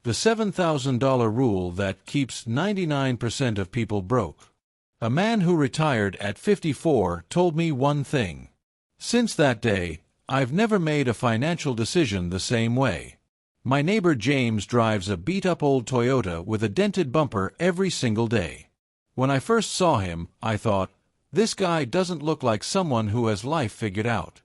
The $7,000 rule that keeps 99% of people broke. A man who retired at 54 told me one thing. Since that day, I've never made a financial decision the same way. My neighbor James drives a beat-up old Toyota with a dented bumper every single day. When I first saw him, I thought, this guy doesn't look like someone who has life figured out.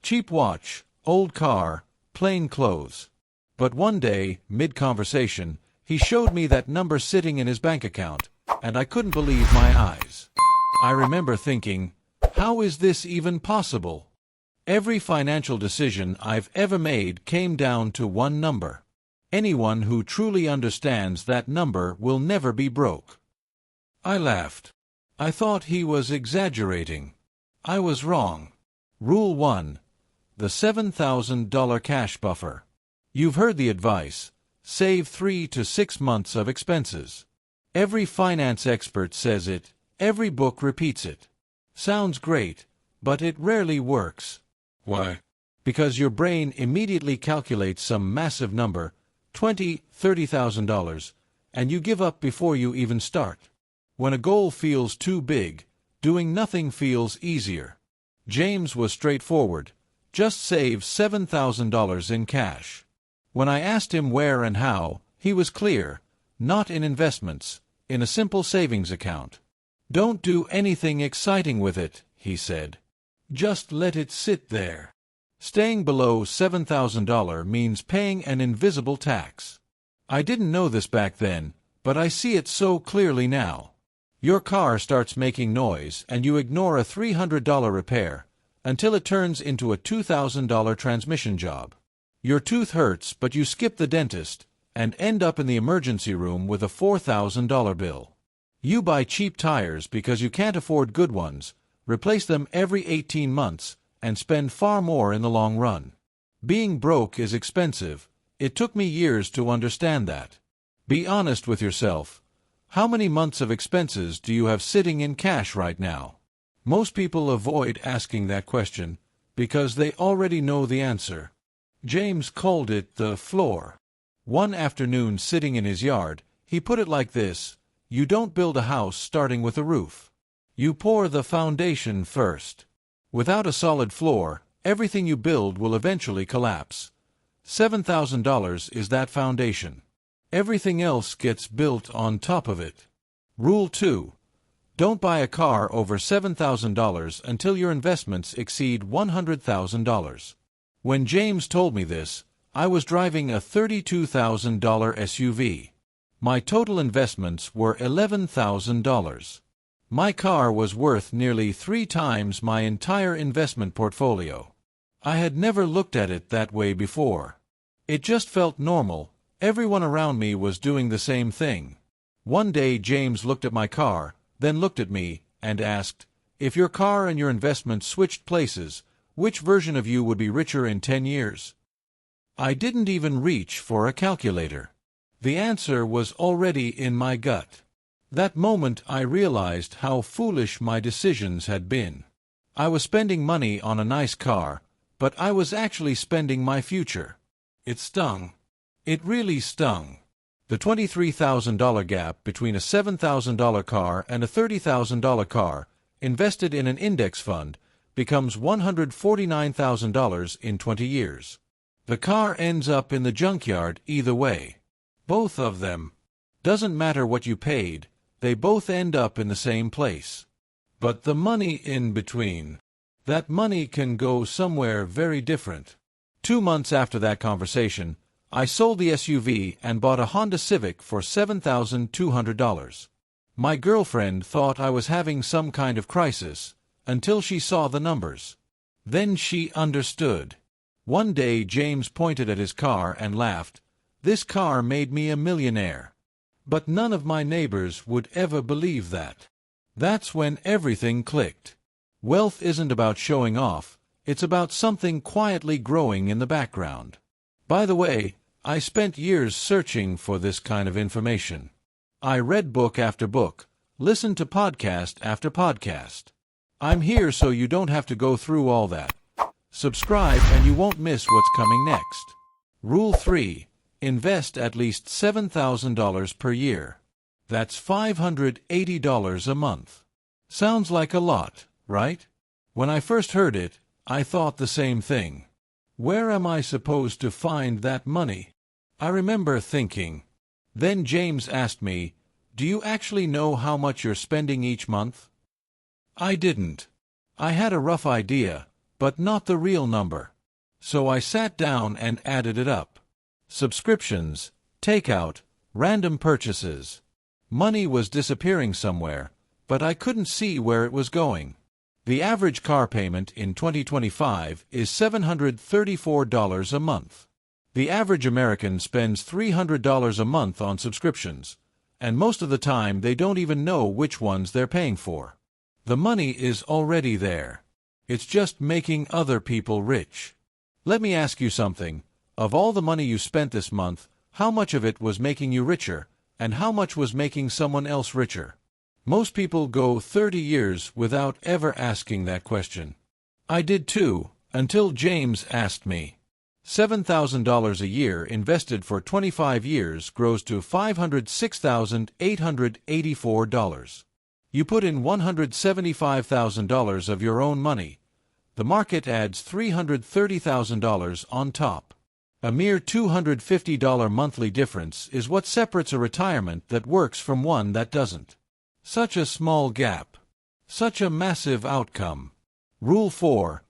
Cheap watch, old car, plain clothes. But one day, mid-conversation, he showed me that number sitting in his bank account, and I couldn't believe my eyes. I remember thinking, how is this even possible? Every financial decision I've ever made came down to one number. Anyone who truly understands that number will never be broke. I laughed. I thought he was exaggerating. I was wrong. Rule 1. The $7,000 cash buffer. You've heard the advice, save 3 to 6 months of expenses. Every finance expert says it, every book repeats it. Sounds great, but it rarely works. Why? Because your brain immediately calculates some massive number, $20,000, $30,000, and you give up before you even start. When a goal feels too big, doing nothing feels easier. James was straightforward. Just save $7,000 in cash. When I asked him where and how, he was clear. Not in investments, in a simple savings account. Don't do anything exciting with it, he said. Just let it sit there. Staying below $7,000 means paying an invisible tax. I didn't know this back then, but I see it so clearly now. Your car starts making noise and you ignore a $300 repair until it turns into a $2,000 transmission job. Your tooth hurts but you skip the dentist and end up in the emergency room with a $4,000 bill. You buy cheap tires because you can't afford good ones, replace them every 18 months, and spend far more in the long run. Being broke is expensive. It took me years to understand that. Be honest with yourself. How many months of expenses do you have sitting in cash right now? Most people avoid asking that question because they already know the answer. James called it the floor. One afternoon sitting in his yard, he put it like this: you don't build a house starting with a roof. You pour the foundation first. Without a solid floor, everything you build will eventually collapse. $7,000 is that foundation. Everything else gets built on top of it. Rule 2. Don't buy a car over $7,000 until your investments exceed $100,000. When James told me this, I was driving a $32,000 SUV. My total investments were $11,000. My car was worth nearly 3 times my entire investment portfolio. I had never looked at it that way before. It just felt normal. Everyone around me was doing the same thing. One day James looked at my car, then looked at me, and asked, if your car and your investments switched places, which version of you would be richer in 10 years? I didn't even reach for a calculator. The answer was already in my gut. That moment I realized how foolish my decisions had been. I was spending money on a nice car, but I was actually spending my future. It stung. It really stung. The $23,000 gap between a $7,000 car and a $30,000 car, invested in an index fund, becomes $149,000 in 20 years. The car ends up in the junkyard either way. Both of them. Doesn't matter what you paid, they both end up in the same place. But the money in between, that money can go somewhere very different. 2 months after that conversation, I sold the SUV and bought a Honda Civic for $7,200. My girlfriend thought I was having some kind of crisis, until she saw the numbers. Then she understood. One day James pointed at his car and laughed. This car made me a millionaire. But none of my neighbors would ever believe that. That's when everything clicked. Wealth isn't about showing off, it's about something quietly growing in the background. By the way, I spent years searching for this kind of information. I read book after book, listened to podcast after podcast. I'm here so you don't have to go through all that. Subscribe and you won't miss what's coming next. Rule 3. Invest at least $7,000 per year. That's $580 a month. Sounds like a lot, right? When I first heard it, I thought the same thing. Where am I supposed to find that money? I remember thinking. Then James asked me, "Do you actually know how much you're spending each month?" I didn't. I had a rough idea, but not the real number. So I sat down and added it up. Subscriptions, takeout, random purchases. Money was disappearing somewhere, but I couldn't see where it was going. The average car payment in 2025 is $734 a month. The average American spends $300 a month on subscriptions, and most of the time they don't even know which ones they're paying for. The money is already there. It's just making other people rich. Let me ask you something. Of all the money you spent this month, how much of it was making you richer, and how much was making someone else richer? Most people go 30 years without ever asking that question. I did too, until James asked me. $7,000 a year invested for 25 years grows to $506,884. You put in $175,000 of your own money. The market adds $330,000 on top. A mere $250 monthly difference is what separates a retirement that works from one that doesn't. Such a small gap. Such a massive outcome. Rule 4.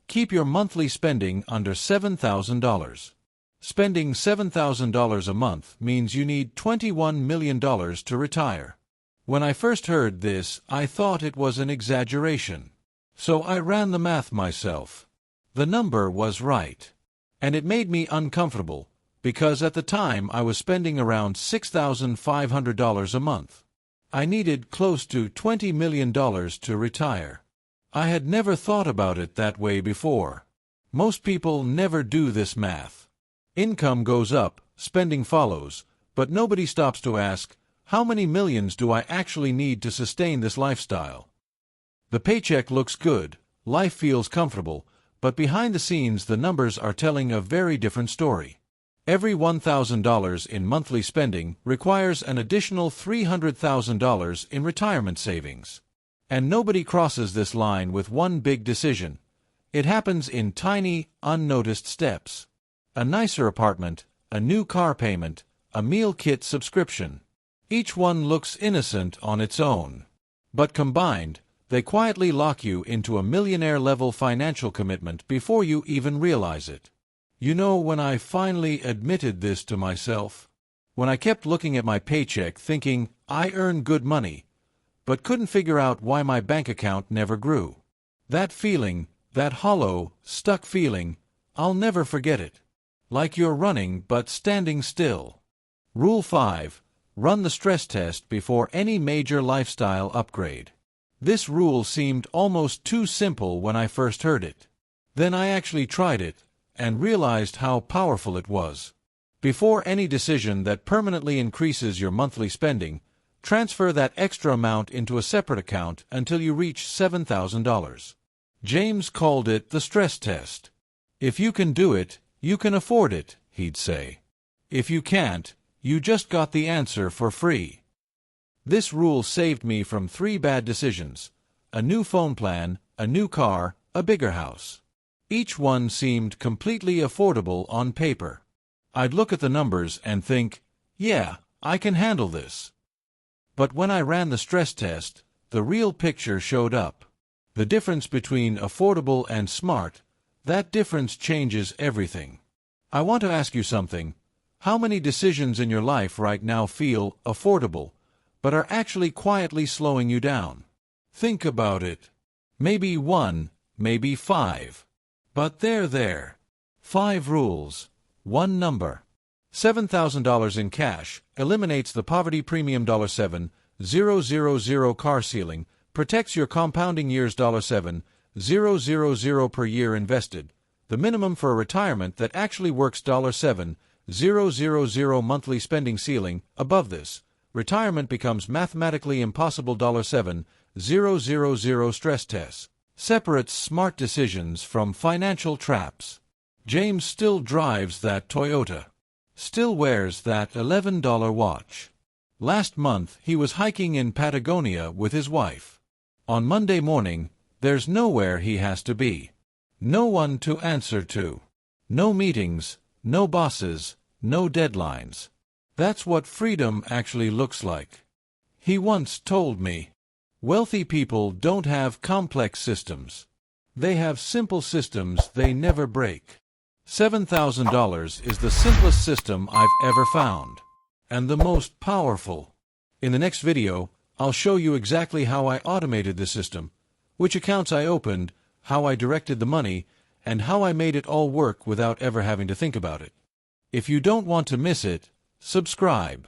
Keep your monthly spending under $7,000. Spending $7,000 a month means you need $21 million to retire. When I first heard this, I thought it was an exaggeration. So I ran the math myself. The number was right. And it made me uncomfortable, because at the time I was spending around $6,500 a month. I needed close to $20 million to retire. I had never thought about it that way before. Most people never do this math. Income goes up, spending follows, but nobody stops to ask, how many millions do I actually need to sustain this lifestyle? The paycheck looks good, life feels comfortable, but behind the scenes the numbers are telling a very different story. Every $1,000 in monthly spending requires an additional $300,000 in retirement savings. And nobody crosses this line with one big decision. It happens in tiny, unnoticed steps. A nicer apartment, a new car payment, a meal kit subscription. Each one looks innocent on its own. But combined, they quietly lock you into a millionaire-level financial commitment before you even realize it. You know, when I finally admitted this to myself, when I kept looking at my paycheck thinking I earn good money, but couldn't figure out why my bank account never grew. That feeling, that hollow, stuck feeling, I'll never forget it. Like you're running but standing still. Rule 5. Run the stress test before any major lifestyle upgrade. This rule seemed almost too simple when I first heard it. Then I actually tried it, and realized how powerful it was. Before any decision that permanently increases your monthly spending, transfer that extra amount into a separate account until you reach $7,000. James called it the stress test. If you can do it, you can afford it, he'd say. If you can't, you just got the answer for free. This rule saved me from 3 bad decisions: a new phone plan, a new car, a bigger house. Each one seemed completely affordable on paper. I'd look at the numbers and think, yeah, I can handle this. But when I ran the stress test, the real picture showed up. The difference between affordable and smart, that difference changes everything. I want to ask you something. How many decisions in your life right now feel affordable, but are actually quietly slowing you down? Think about it. Maybe 1, maybe 5. But they're there. 5 rules. 1 number. $7,000 in cash eliminates the poverty premium $7,000 car ceiling, protects your compounding years $7,000 per year invested, the minimum for a retirement that actually works $7,000 monthly spending ceiling. Above this, retirement becomes mathematically impossible $7,000 stress test. Separates smart decisions from financial traps. James still drives that Toyota. Still wears that $11 watch. Last month, he was hiking in Patagonia with his wife. On Monday morning, there's nowhere he has to be. No one to answer to. No meetings, no bosses, no deadlines. That's what freedom actually looks like. He once told me, wealthy people don't have complex systems. They have simple systems they never break. $7,000 is the simplest system I've ever found, and the most powerful. In the next video, I'll show you exactly how I automated the system, which accounts I opened, how I directed the money, and how I made it all work without ever having to think about it. If you don't want to miss it, subscribe.